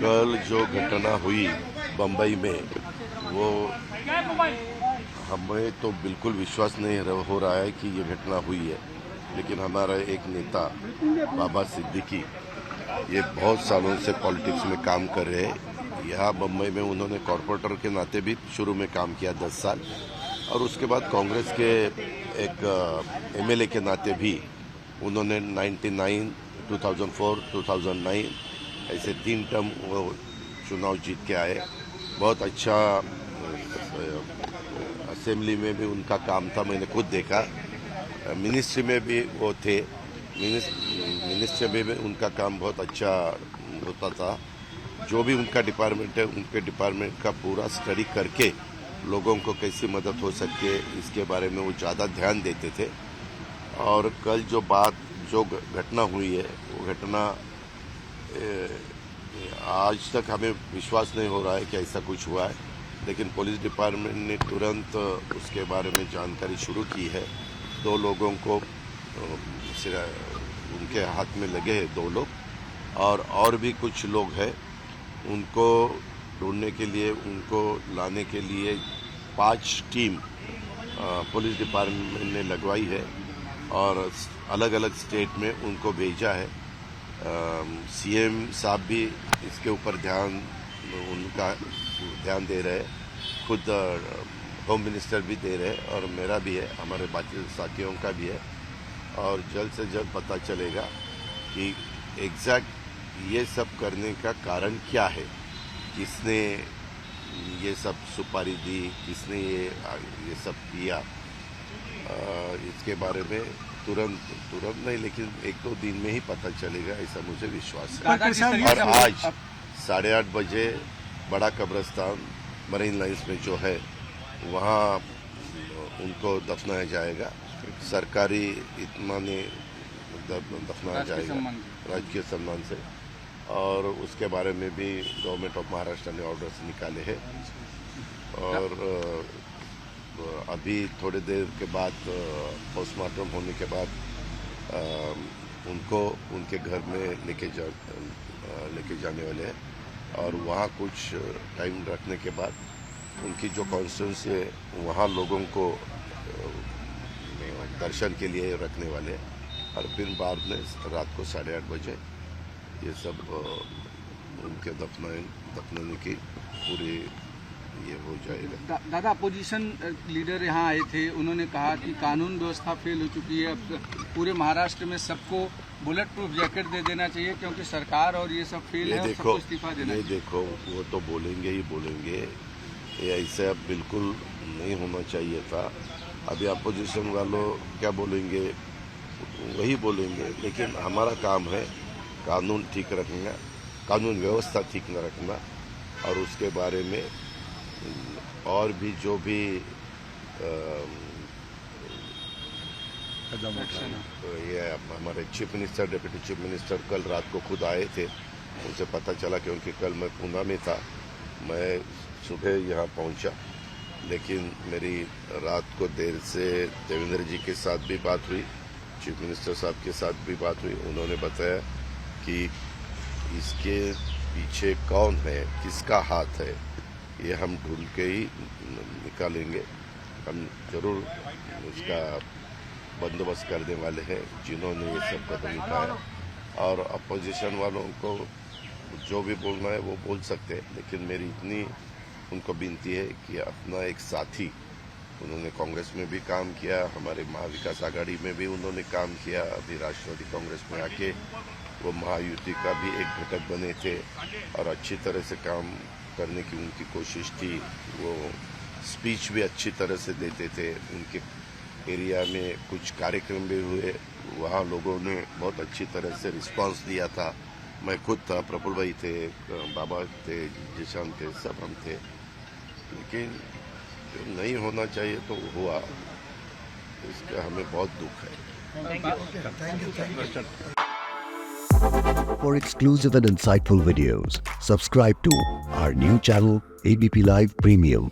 कल जो घटना हुई बम्बई में, वो हमें तो बिल्कुल विश्वास नहीं हो रहा है कि ये घटना हुई है। लेकिन हमारा एक नेता बाबा सिद्दीकी, ये बहुत सालों से पॉलिटिक्स में काम कर रहे हैं। यहाँ बम्बई में उन्होंने कॉरपोरेटर के नाते भी शुरू में काम किया 10 साल, और उसके बाद कांग्रेस के एक एमएलए के नाते भी उन्होंने 99, 2004, 2009 ऐसे 3 टर्म वो चुनाव जीत के आए। बहुत अच्छा असेंबली में भी उनका काम था, मैंने खुद देखा। मिनिस्ट्री में भी वो थे, मिनिस्ट्री में भी उनका काम बहुत अच्छा होता था। जो भी उनका डिपार्टमेंट है, उनके डिपार्टमेंट का पूरा स्टडी करके लोगों को कैसी मदद हो सकती है इसके बारे में वो ज़्यादा ध्यान देते थे। और कल जो घटना हुई है, वो घटना आज तक हमें विश्वास नहीं हो रहा है कि ऐसा कुछ हुआ है। लेकिन पुलिस डिपार्टमेंट ने तुरंत उसके बारे में जानकारी शुरू की है। 2 लोगों को उनके हाथ में लगे हैं, 2 लोग, और भी कुछ लोग हैं। उनको ढूंढने के लिए, उनको लाने के लिए 5 टीम पुलिस डिपार्टमेंट ने लगवाई है और अलग अलग स्टेट में उनको भेजा है। सीएम साहब भी इसके ऊपर उनका ध्यान दे रहे हैं, खुद होम मिनिस्टर भी दे रहे हैं, और मेरा भी है, हमारे बाकी साथियों का भी है। और जल्द से जल्द पता चलेगा कि एग्जैक्ट ये सब करने का कारण क्या है, किसने ये सब सुपारी दी, किसने ये सब किया। इसके बारे में तुरंत नहीं, लेकिन 1-2 दिन में ही पता चलेगा, ऐसा मुझे विश्वास है। और आज 8:30 बजे बड़ा कब्रिस्तान मरीन लाइन्स में जो है, वहाँ उनको दफनाया जाएगा। सरकारी इत्मीनान दफनाया जाएगा राजकीय सम्मान से। और उसके बारे में भी गवर्नमेंट ऑफ महाराष्ट्र ने ऑर्डर्स निकाले हैं। और अभी थोड़ी देर के बाद पोस्टमार्टम होने के बाद उनको उनके घर में लेके जाने वाले हैं। और वहाँ कुछ टाइम रखने के बाद उनकी जो कॉन्स्टिट्यूंसी है, वहाँ लोगों को दर्शन के लिए रखने वाले हैं। और फिर बाद में रात को 8:30 बजे ये सब उनके दफनाने की पूरी ये हो जाएगा। दादा, अपोजिशन लीडर यहाँ आए थे, उन्होंने कहा कि कानून व्यवस्था फेल हो चुकी है। अब पूरे महाराष्ट्र में सबको बुलेट प्रूफ जैकेट दे देना चाहिए, क्योंकि सरकार और ये सब फेल है और सबको इस्तीफा देना चाहिए। देखो, वो तो बोलेंगे ही बोलेंगे, ये ऐसे अब बिल्कुल नहीं होना चाहिए था। अभी अपोजिशन वालों क्या बोलेंगे, वही बोलेंगे। लेकिन हमारा काम है कानून ठीक रखना, कानून व्यवस्था ठीक न रखना, और उसके बारे में और भी जो भी ये हमारे chief minister, deputy chief minister कल रात को खुद आए थे। उनसे पता चला, क्योंकि कल मैं पूना में था, मैं सुबह यहाँ पहुँचा। लेकिन मेरी रात को देर से देवेंद्र जी के साथ भी बात हुई, चीफ मिनिस्टर साहब के साथ भी बात हुई। उन्होंने बताया कि इसके पीछे कौन है, किसका हाथ है, ये हम ढूंढ के ही निकालेंगे। हम जरूर उसका बंदोबस्त करने वाले हैं जिन्होंने ये सब कदम उठाया। और अपोजिशन वालों को जो भी बोलना है वो बोल सकते हैं, लेकिन मेरी इतनी उनको विनती है कि अपना एक साथी, उन्होंने कांग्रेस में भी काम किया, हमारे महाविकास आघाड़ी में भी उन्होंने काम किया, अभी राष्ट्रवादी कांग्रेस में आके वो महायुति का भी एक घटक बने थे और अच्छी तरह से काम करने की उनकी कोशिश थी। वो स्पीच भी अच्छी तरह से देते थे। उनके एरिया में कुछ कार्यक्रम भी हुए, वहाँ लोगों ने बहुत अच्छी तरह से रिस्पांस दिया था। मैं खुद था, प्रफुल्ल भाई थे, बाबा थे, जिशान थे, सब हम थे। लेकिन जो नहीं होना चाहिए तो हुआ, इसका हमें बहुत दुख है। For exclusive and insightful videos, subscribe to our new channel ABP Live Premium.